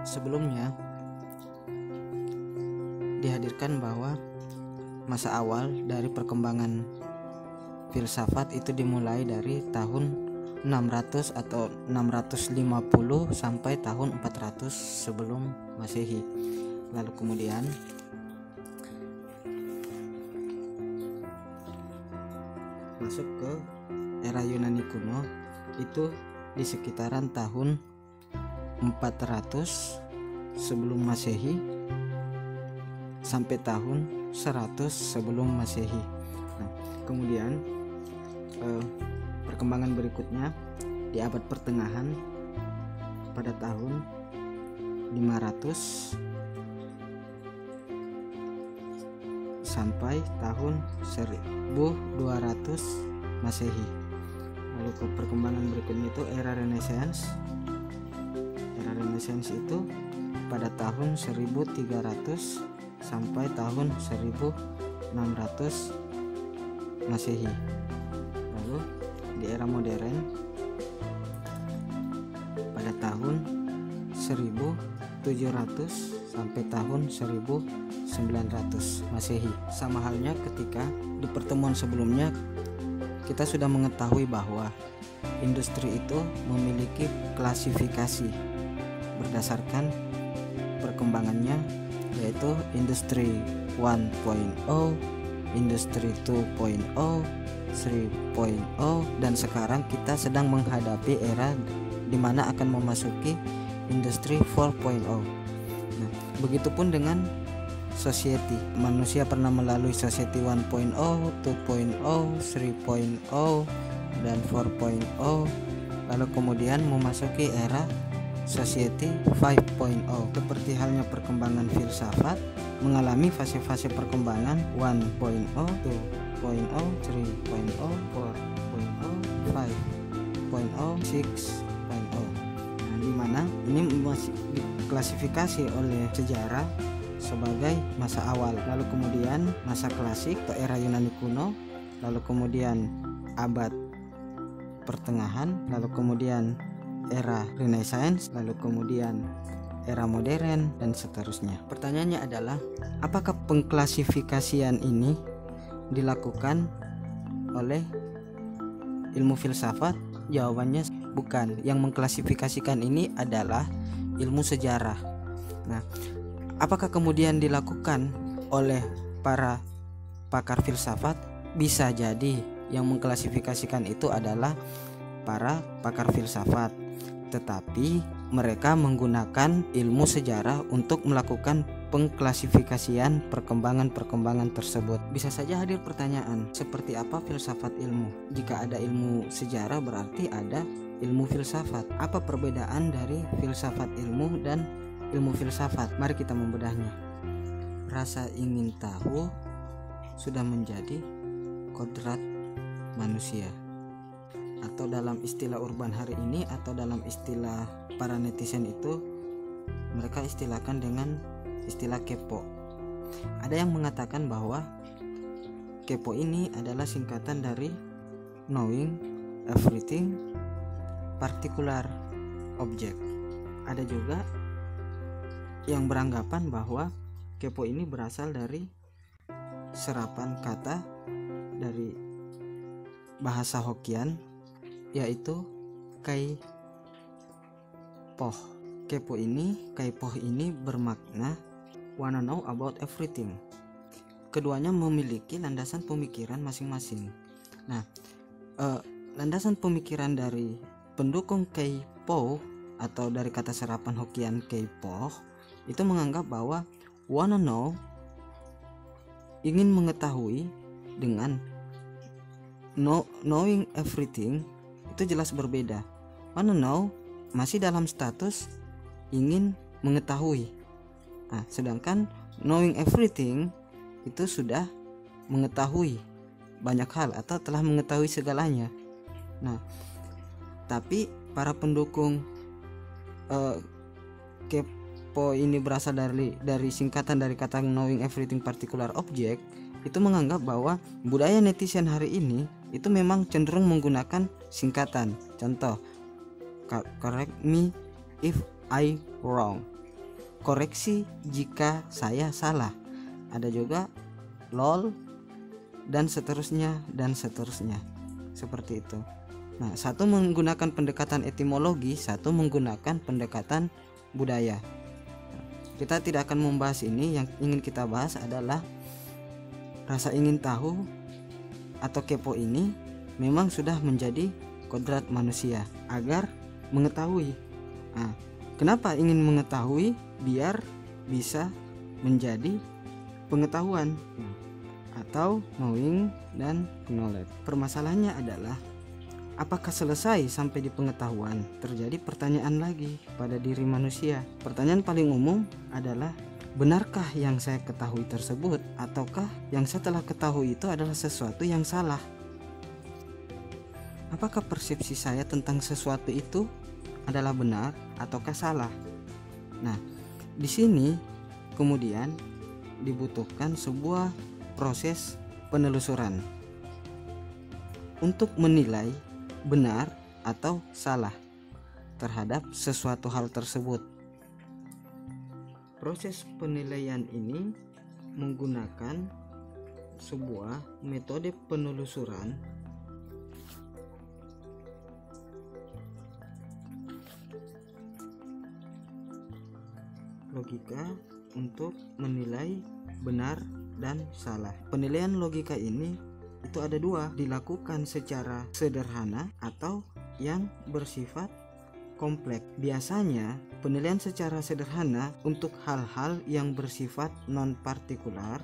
Sebelumnya dihadirkan bahwa masa awal dari perkembangan filsafat itu dimulai dari tahun 600 atau 650 sampai tahun 400 sebelum Masehi. Lalu kemudian masuk ke era Yunani kuno itu di sekitaran tahun 400 sebelum Masehi sampai tahun 100 sebelum Masehi. Nah, kemudian perkembangan berikutnya di abad pertengahan pada tahun 500 sampai tahun 1200 Masehi. Lalu ke perkembangan berikutnya itu era Renaissance. Era Renaissance itu pada tahun 1300 sampai tahun 1600 Masehi. Lalu di era modern pada tahun 1700 sampai tahun 1900 Masehi. Sama halnya ketika di pertemuan sebelumnya kita sudah mengetahui bahwa industri itu memiliki klasifikasi berdasarkan perkembangannya, yaitu industri 1.0, industri 2.0, 3.0, dan sekarang kita sedang menghadapi era di mana akan memasuki industri 4.0. Nah, begitupun dengan society. Manusia pernah melalui society 1.0, 2.0, 3.0, dan 4.0, lalu kemudian memasuki era society 5.0. Seperti halnya perkembangan filsafat mengalami fase-fase perkembangan 1.0, 2.0, 3.0, 4.0, 5.0, 6.0. Nah, di mana ini masih diklasifikasi oleh sejarah sebagai masa awal. Lalu kemudian masa klasik atau era Yunani kuno, lalu kemudian abad pertengahan, lalu kemudian era Renaissance, lalu kemudian era modern, dan seterusnya. Pertanyaannya adalah, apakah pengklasifikasian ini dilakukan oleh ilmu filsafat? Jawabannya bukan. Yang mengklasifikasikan ini adalah ilmu sejarah. Nah, apakah kemudian dilakukan oleh para pakar filsafat? Bisa jadi yang mengklasifikasikan itu adalah para pakar filsafat, tetapi mereka menggunakan ilmu sejarah untuk melakukan pengklasifikasian perkembangan-perkembangan tersebut. Bisa saja hadir pertanyaan, seperti apa filsafat ilmu? Jika ada ilmu sejarah berarti ada ilmu filsafat. Apa perbedaan dari filsafat ilmu dan ilmu filsafat? Mari kita membedahnya. Rasa ingin tahu sudah menjadi kodrat manusia, atau dalam istilah urban hari ini, atau dalam istilah para netizen itu mereka istilahkan dengan istilah kepo. Ada yang mengatakan bahwa kepo ini adalah singkatan dari knowing everything particular object. Ada juga yang beranggapan bahwa kepo ini berasal dari serapan kata dari bahasa Hokkien, yaitu kai poh. Kepo ini, kai poh ini bermakna wanna know about everything. Keduanya memiliki landasan pemikiran masing-masing. Nah, landasan pemikiran dari pendukung kai poh atau dari kata serapan Hokkien kai poh itu menganggap bahwa wanna know, ingin mengetahui, dengan knowing everything itu jelas berbeda. Wanna know masih dalam status ingin mengetahui. Nah, sedangkan knowing everything itu sudah mengetahui banyak hal atau telah mengetahui segalanya. Nah, tapi para pendukung kepo ini berasal dari singkatan dari kata knowing everything particular object, itu menganggap bahwa budaya netizen hari ini itu memang cenderung menggunakan singkatan. Contoh, correct me if I wrong. koreksi jika saya salah. Ada juga lol dan seterusnya seperti itu. Nah, satu menggunakan pendekatan etimologi, satu menggunakan pendekatan budaya. Kita tidak akan membahas ini. Yang ingin kita bahas adalah rasa ingin tahu atau kepo ini memang sudah menjadi kodrat manusia agar mengetahui. Nah, kenapa ingin mengetahui? Biar bisa menjadi pengetahuan atau knowing dan knowledge. Permasalahannya adalah apakah selesai sampai di pengetahuan? Terjadi pertanyaan lagi pada diri manusia. Pertanyaan paling umum adalah, benarkah yang saya ketahui tersebut, ataukah yang saya telah ketahui itu adalah sesuatu yang salah? Apakah persepsi saya tentang sesuatu itu adalah benar ataukah salah? Nah, di sini kemudian dibutuhkan sebuah proses penelusuran untuk menilai benar atau salah terhadap sesuatu hal tersebut. Proses penilaian ini menggunakan sebuah metode penelusuran logika untuk menilai benar dan salah. Penilaian logika ini itu ada dua, dilakukan secara sederhana atau yang bersifat kompleks. Biasanya penilaian secara sederhana untuk hal-hal yang bersifat non partikular.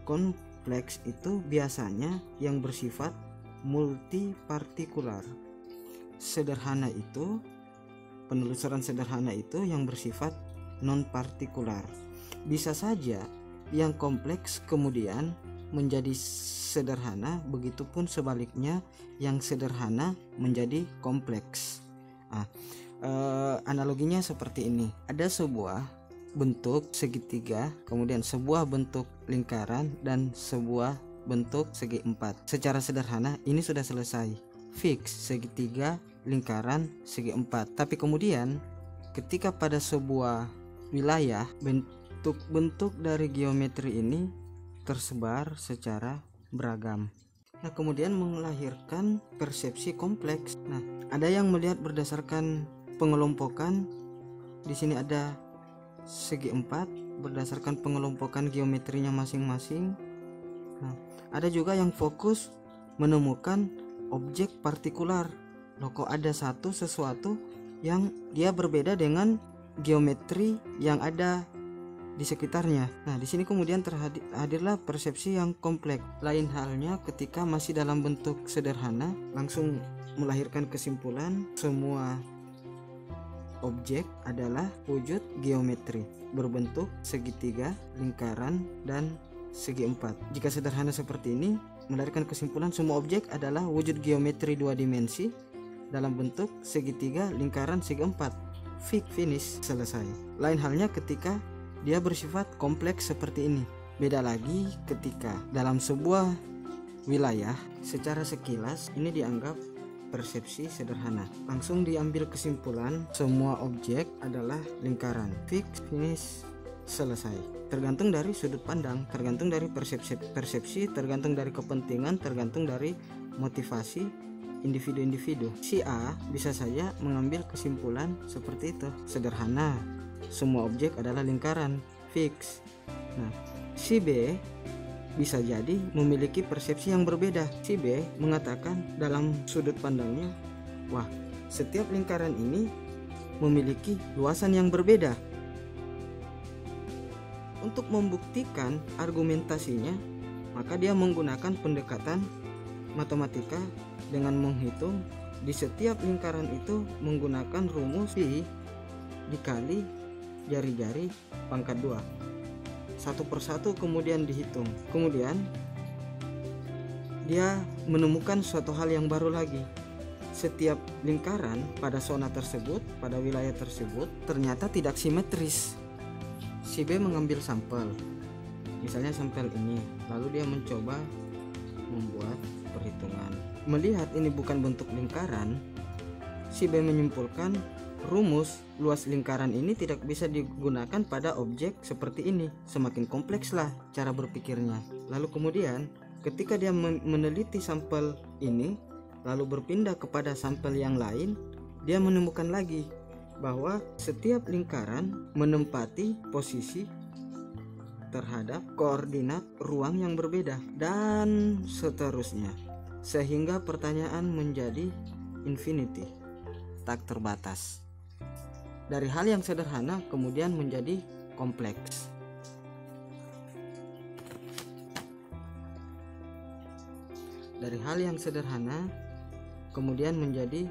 Kompleks itu biasanya yang bersifat multipartikular. Sederhana itu, penelusuran sederhana itu yang bersifat non partikular. Bisa saja yang kompleks kemudian menjadi sederhana, begitupun sebaliknya yang sederhana menjadi kompleks. Analoginya seperti ini. Ada sebuah bentuk segitiga, kemudian sebuah bentuk lingkaran dan sebuah bentuk segi empat. Secara sederhana ini sudah selesai, fix segitiga, lingkaran, segi empat. Tapi kemudian ketika pada sebuah wilayah bentuk-bentuk dari geometri ini tersebar secara beragam. Nah, kemudian melahirkan persepsi kompleks. Nah, ada yang melihat berdasarkan pengelompokan. Di sini ada segi empat berdasarkan pengelompokan geometrinya masing-masing. Nah, ada juga yang fokus menemukan objek partikular. Loh, kok ada sesuatu yang dia berbeda dengan geometri yang ada di sekitarnya. Nah, di sini kemudian hadirlah persepsi yang kompleks. Lain halnya ketika masih dalam bentuk sederhana, langsung melahirkan kesimpulan semua objek adalah wujud geometri berbentuk segitiga, lingkaran, dan segi empat. Jika sederhana seperti ini, melahirkan kesimpulan semua objek adalah wujud geometri dua dimensi dalam bentuk segitiga, lingkaran, segi empat. Finish, selesai. Lain halnya ketika dia bersifat kompleks seperti ini. Beda lagi ketika dalam sebuah wilayah secara sekilas ini dianggap persepsi sederhana. Langsung diambil kesimpulan semua objek adalah lingkaran. Finish, selesai. Tergantung dari sudut pandang, tergantung dari persepsi, tergantung dari kepentingan, tergantung dari motivasi individu-individu. Si A bisa saja mengambil kesimpulan seperti itu, sederhana, semua objek adalah lingkaran, fix. Nah, si B bisa jadi memiliki persepsi yang berbeda. Si B mengatakan dalam sudut pandangnya, wah, setiap lingkaran ini memiliki luasan yang berbeda. Untuk membuktikan argumentasinya, maka dia menggunakan pendekatan matematika dengan menghitung di setiap lingkaran itu menggunakan rumus pi dikali jari-jari pangkat 2. Satu persatu kemudian dihitung. Kemudian dia menemukan suatu hal yang baru lagi. Setiap lingkaran pada zona tersebut, pada wilayah tersebut ternyata tidak simetris. Si B mengambil sampel, misalnya sampel ini, lalu dia mencoba membuat perhitungan. Melihat ini bukan bentuk lingkaran, si B menyimpulkan rumus luas lingkaran ini tidak bisa digunakan pada objek seperti ini. Semakin komplekslah cara berpikirnya. Lalu kemudian ketika dia meneliti sampel ini lalu berpindah kepada sampel yang lain, dia menemukan lagi bahwa setiap lingkaran menempati posisi terhadap koordinat ruang yang berbeda dan seterusnya, sehingga pertanyaan menjadi infinity, tak terbatas. Dari hal yang sederhana kemudian menjadi kompleks. Dari hal yang sederhana kemudian menjadi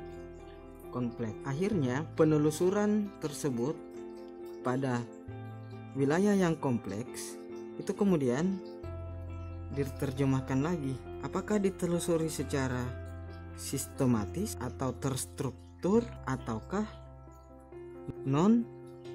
kompleks. Akhirnya penelusuran tersebut pada wilayah yang kompleks itu kemudian diterjemahkan lagi. Apakah ditelusuri secara sistematis atau terstruktur ataukah non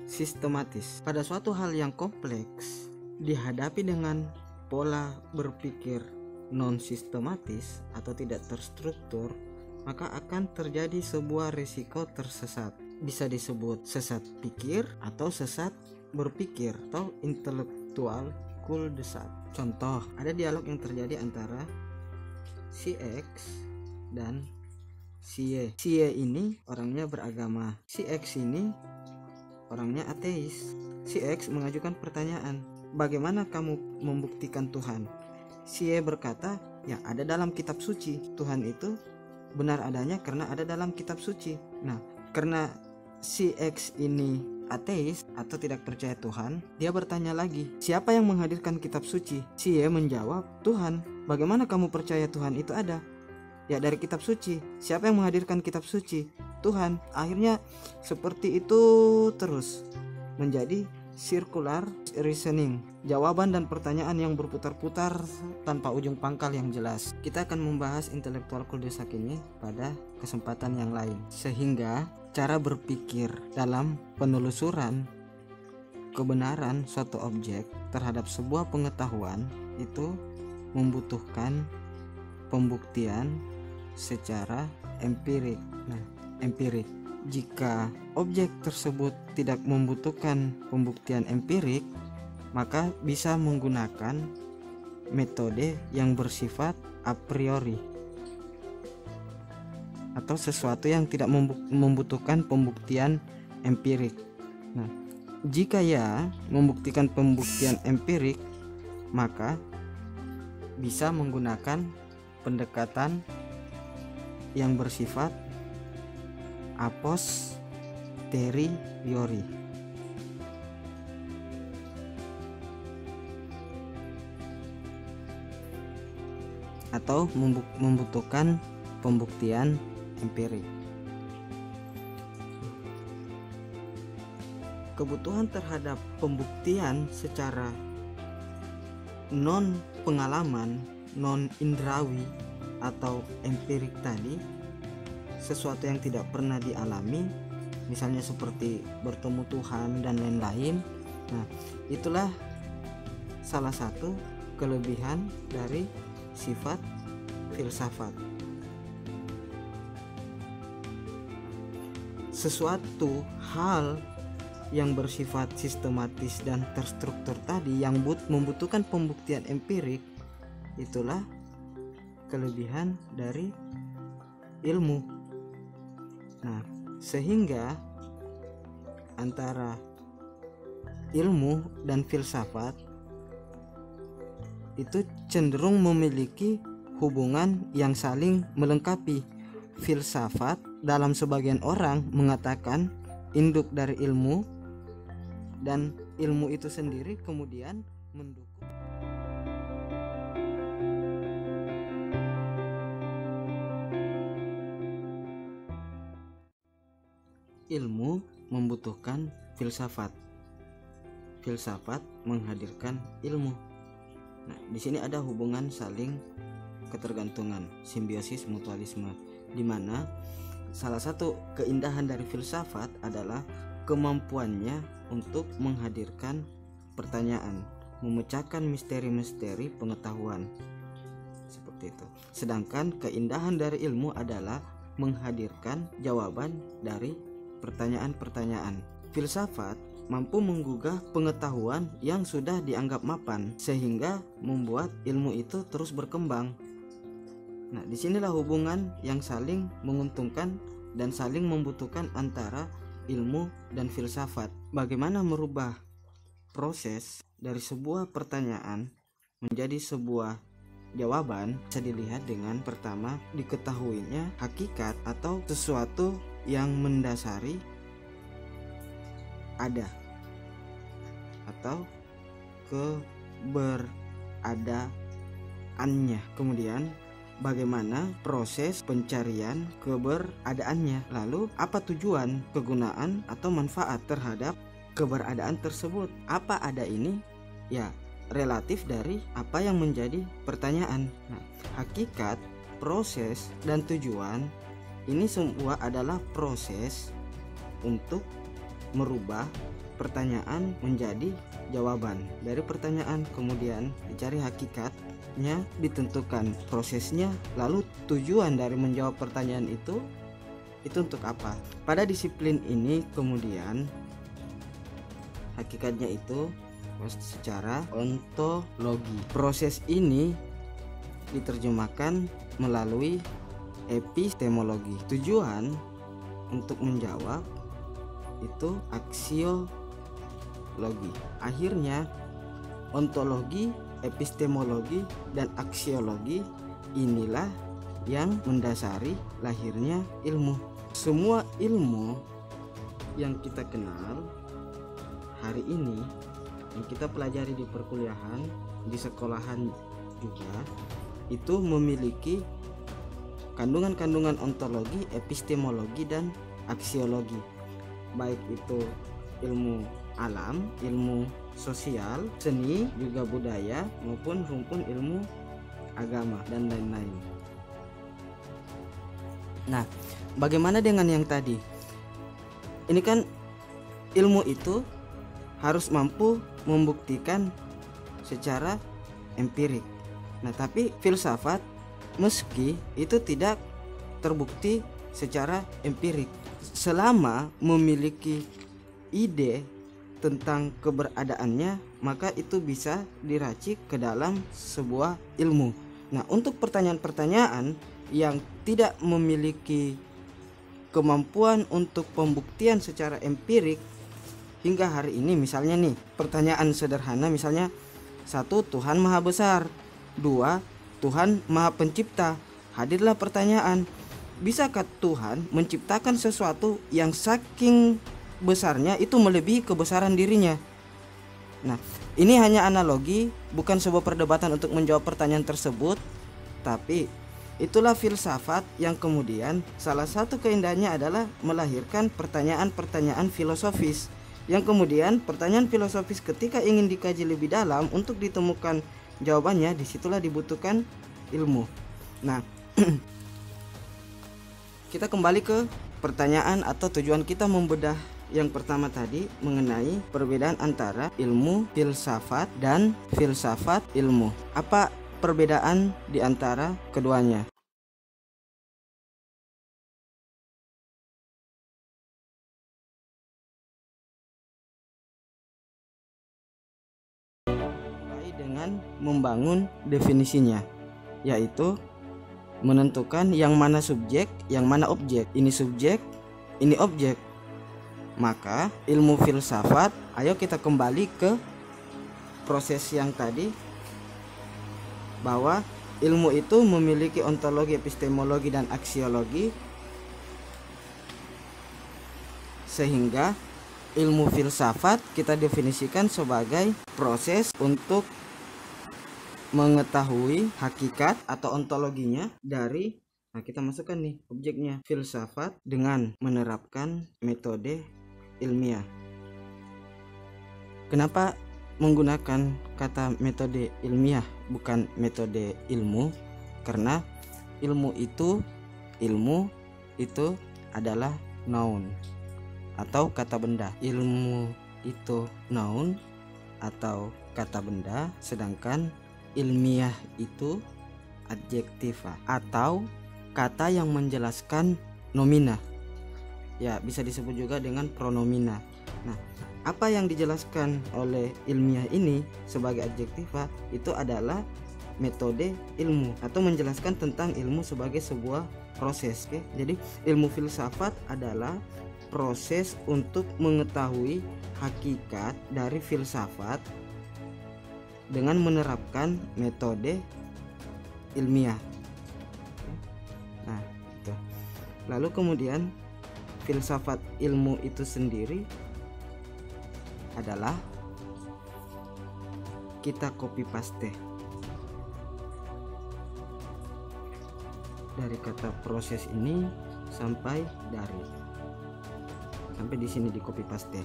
sistematis? Pada suatu hal yang kompleks dihadapi dengan pola berpikir non sistematis atau tidak terstruktur, maka akan terjadi sebuah risiko tersesat. Bisa disebut sesat pikir atau sesat berpikir atau intelektual cul-de-sac. Contoh, ada dialog yang terjadi antara si X dan si Y. Si Y ini orangnya beragama, si X ini orangnya ateis. Si X mengajukan pertanyaan, bagaimana kamu membuktikan Tuhan? Si Y berkata, ya ada dalam kitab suci. Tuhan itu benar adanya karena ada dalam kitab suci. Nah, karena si X ini ateis atau tidak percaya Tuhan, dia bertanya lagi, siapa yang menghadirkan kitab suci? Si Y menjawab, Tuhan. Bagaimana kamu percaya Tuhan itu ada? Ya dari kitab suci. Siapa yang menghadirkan kitab suci? Tuhan. Akhirnya seperti itu terus menjadi circular reasoning, jawaban dan pertanyaan yang berputar-putar tanpa ujung pangkal yang jelas. Kita akan membahas intelektual cul-de-sac ini pada kesempatan yang lain, sehingga cara berpikir dalam penelusuran kebenaran suatu objek terhadap sebuah pengetahuan itu membutuhkan pembuktian secara empirik. Nah, empirik. Jika objek tersebut tidak membutuhkan pembuktian empirik, maka bisa menggunakan metode yang bersifat a priori atau sesuatu yang tidak membutuhkan pembuktian empirik. Nah, jika ya membuktikan pembuktian empirik, maka bisa menggunakan pendekatan yang bersifat a posteriori atau membutuhkan pembuktian empirik. Kebutuhan terhadap pembuktian secara non pengalaman, non indrawi atau empirik tadi, sesuatu yang tidak pernah dialami, misalnya seperti bertemu Tuhan dan lain-lain. Nah, itulah salah satu kelebihan dari sifat filsafat. Sesuatu hal yang bersifat sistematis dan terstruktur tadi yang membutuhkan pembuktian empirik, itulah kelebihan dari ilmu. Nah, sehingga antara ilmu dan filsafat itu cenderung memiliki hubungan yang saling melengkapi. Filsafat dalam sebagian orang mengatakan induk dari ilmu, dan ilmu itu sendiri kemudian mendukung. Ilmu membutuhkan filsafat. Filsafat menghadirkan ilmu. Nah, di sini ada hubungan saling ketergantungan, simbiosis mutualisme, di mana salah satu keindahan dari filsafat adalah kemampuannya untuk menghadirkan pertanyaan, memecahkan misteri-misteri pengetahuan. Seperti itu. Sedangkan keindahan dari ilmu adalah menghadirkan jawaban dari pertanyaan-pertanyaan. Filsafat mampu menggugah pengetahuan yang sudah dianggap mapan, sehingga membuat ilmu itu terus berkembang. Nah, disinilah hubungan yang saling menguntungkan dan saling membutuhkan antara ilmu dan filsafat. Bagaimana merubah proses dari sebuah pertanyaan menjadi sebuah jawaban bisa dilihat dengan pertama diketahuinya hakikat atau sesuatu yang mendasari ada atau keberadaannya. Kemudian bagaimana proses pencarian keberadaannya, lalu apa tujuan, kegunaan atau manfaat terhadap keberadaan tersebut. Apa ada ini? Ya, relatif dari apa yang menjadi pertanyaan. Nah, hakikat, proses, dan tujuan ini semua adalah proses untuk merubah pertanyaan menjadi jawaban. Dari pertanyaan kemudian dicari hakikatnya, ditentukan prosesnya, lalu tujuan dari menjawab pertanyaan itu untuk apa. Pada disiplin ini kemudian hakikatnya itu secara ontologi. Proses ini diterjemahkan melalui epistemologi. Tujuan untuk menjawab itu aksiologi. Akhirnya ontologi, epistemologi, dan aksiologi inilah yang mendasari lahirnya ilmu. Semua ilmu yang kita kenal hari ini, yang kita pelajari di perkuliahan, di sekolahan juga, itu memiliki kandungan-kandungan ontologi, epistemologi, dan aksiologi. Baik itu ilmu alam, ilmu sosial, seni, juga budaya, maupun rumpun ilmu agama dan lain-lain. Nah, bagaimana dengan yang tadi? Ini kan ilmu itu harus mampu membuktikan secara empirik. Nah, tapi filsafat meski itu tidak terbukti secara empirik, selama memiliki ide tentang keberadaannya, maka itu bisa diracik ke dalam sebuah ilmu. Nah, untuk pertanyaan-pertanyaan yang tidak memiliki kemampuan untuk pembuktian secara empirik hingga hari ini, misalnya nih, pertanyaan sederhana misalnya, 1. Tuhan Maha Besar, 2. Tuhan Maha Pencipta. Hadirlah pertanyaan, bisakah Tuhan menciptakan sesuatu yang saking besarnya itu melebihi kebesaran dirinya? Nah, ini hanya analogi, bukan sebuah perdebatan untuk menjawab pertanyaan tersebut. Tapi itulah filsafat yang kemudian salah satu keindahannya adalah melahirkan pertanyaan-pertanyaan filosofis, yang kemudian pertanyaan filosofis ketika ingin dikaji lebih dalam untuk ditemukan jawabannya, disitulah dibutuhkan ilmu. Nah, kita kembali ke pertanyaan atau tujuan kita membedah yang pertama tadi mengenai perbedaan antara ilmu filsafat dan filsafat ilmu. Apa perbedaan di antara keduanya? Mulai dengan membangun definisinya, yaitu menentukan yang mana subjek, yang mana objek. Ini subjek, ini objek. Maka ilmu filsafat, ayo kita kembali ke proses yang tadi, bahwa ilmu itu memiliki ontologi, epistemologi, dan aksiologi, sehingga ilmu filsafat kita definisikan sebagai proses untuk mengetahui hakikat atau ontologinya dari, nah kita masukkan nih objeknya, filsafat, dengan menerapkan metode ilmiah. Kenapa menggunakan kata metode ilmiah bukan metode ilmu? Karena ilmu itu adalah noun atau kata benda. Ilmu itu noun atau kata benda, sedangkan ilmiah itu adjektiva atau kata yang menjelaskan nomina. ya bisa disebut juga dengan pronomina. Nah, apa yang dijelaskan oleh ilmiah ini sebagai adjektiva itu adalah metode ilmu atau menjelaskan tentang ilmu sebagai sebuah proses. Oke? Jadi ilmu filsafat adalah proses untuk mengetahui hakikat dari filsafat dengan menerapkan metode ilmiah. Nah, itu. Lalu kemudian filsafat ilmu itu sendiri adalah kita copy paste dari kata proses ini sampai di sini di copy paste.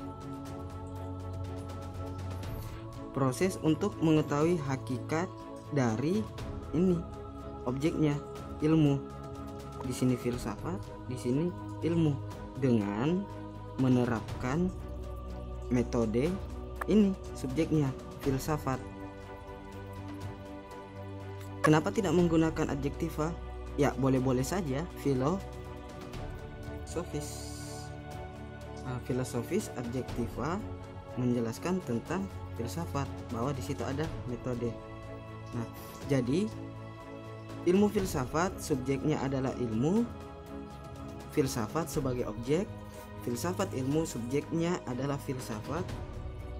Proses untuk mengetahui hakikat dari ini objeknya, ilmu. Di sini filsafat, di sini ilmu, dengan menerapkan metode ini subjeknya, filsafat. Kenapa tidak menggunakan adjektiva? Ya boleh-boleh saja, filosofis. Filosofis adjektiva menjelaskan tentang filsafat, bahwa di situ ada metode. Nah, jadi ilmu filsafat subjeknya adalah ilmu, filsafat sebagai objek, filsafat ilmu subjeknya adalah filsafat,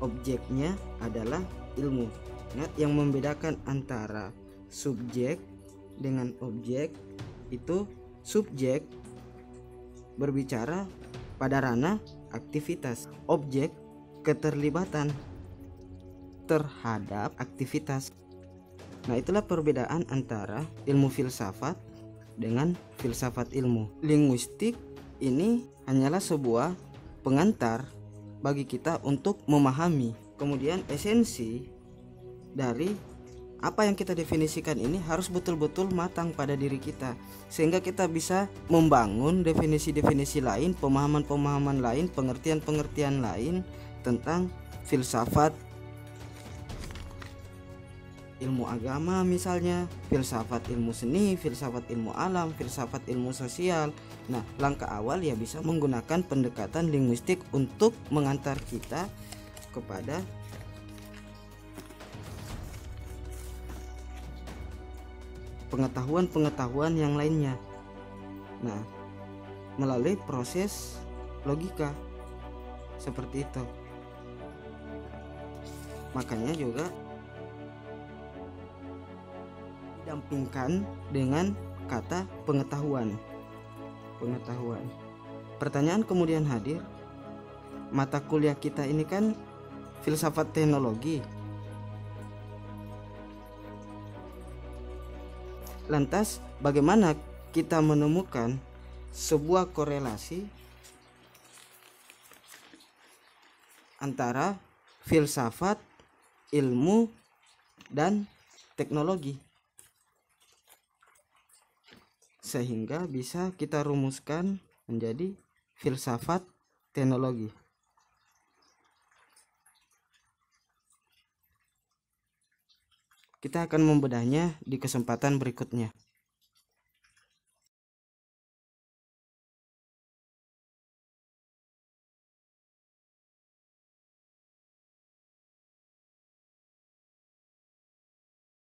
objeknya adalah ilmu. Ingat, yang membedakan antara subjek dengan objek itu subjek berbicara pada ranah aktivitas, objek keterlibatan terhadap aktivitas. Nah, itulah perbedaan antara ilmu filsafat dengan filsafat ilmu. Linguistik ini hanyalah sebuah pengantar bagi kita untuk memahami. Kemudian esensi dari apa yang kita definisikan ini harus betul-betul matang pada diri kita, sehingga kita bisa membangun definisi-definisi lain, pemahaman-pemahaman lain, pengertian-pengertian lain tentang filsafat ilmu agama, misalnya filsafat ilmu seni, filsafat ilmu alam, filsafat ilmu sosial. Nah, langkah awal ya bisa menggunakan pendekatan linguistik untuk mengantar kita kepada pengetahuan-pengetahuan yang lainnya. Nah, melalui proses logika seperti itu. Makanya juga didampingkan dengan kata pengetahuan. Pertanyaan kemudian hadir, mata kuliah kita ini kan filsafat teknologi. Lantas bagaimana kita menemukan sebuah korelasi antara filsafat, ilmu, dan teknologi, sehingga bisa kita rumuskan menjadi filsafat teknologi? Kita akan membedahnya di kesempatan berikutnya.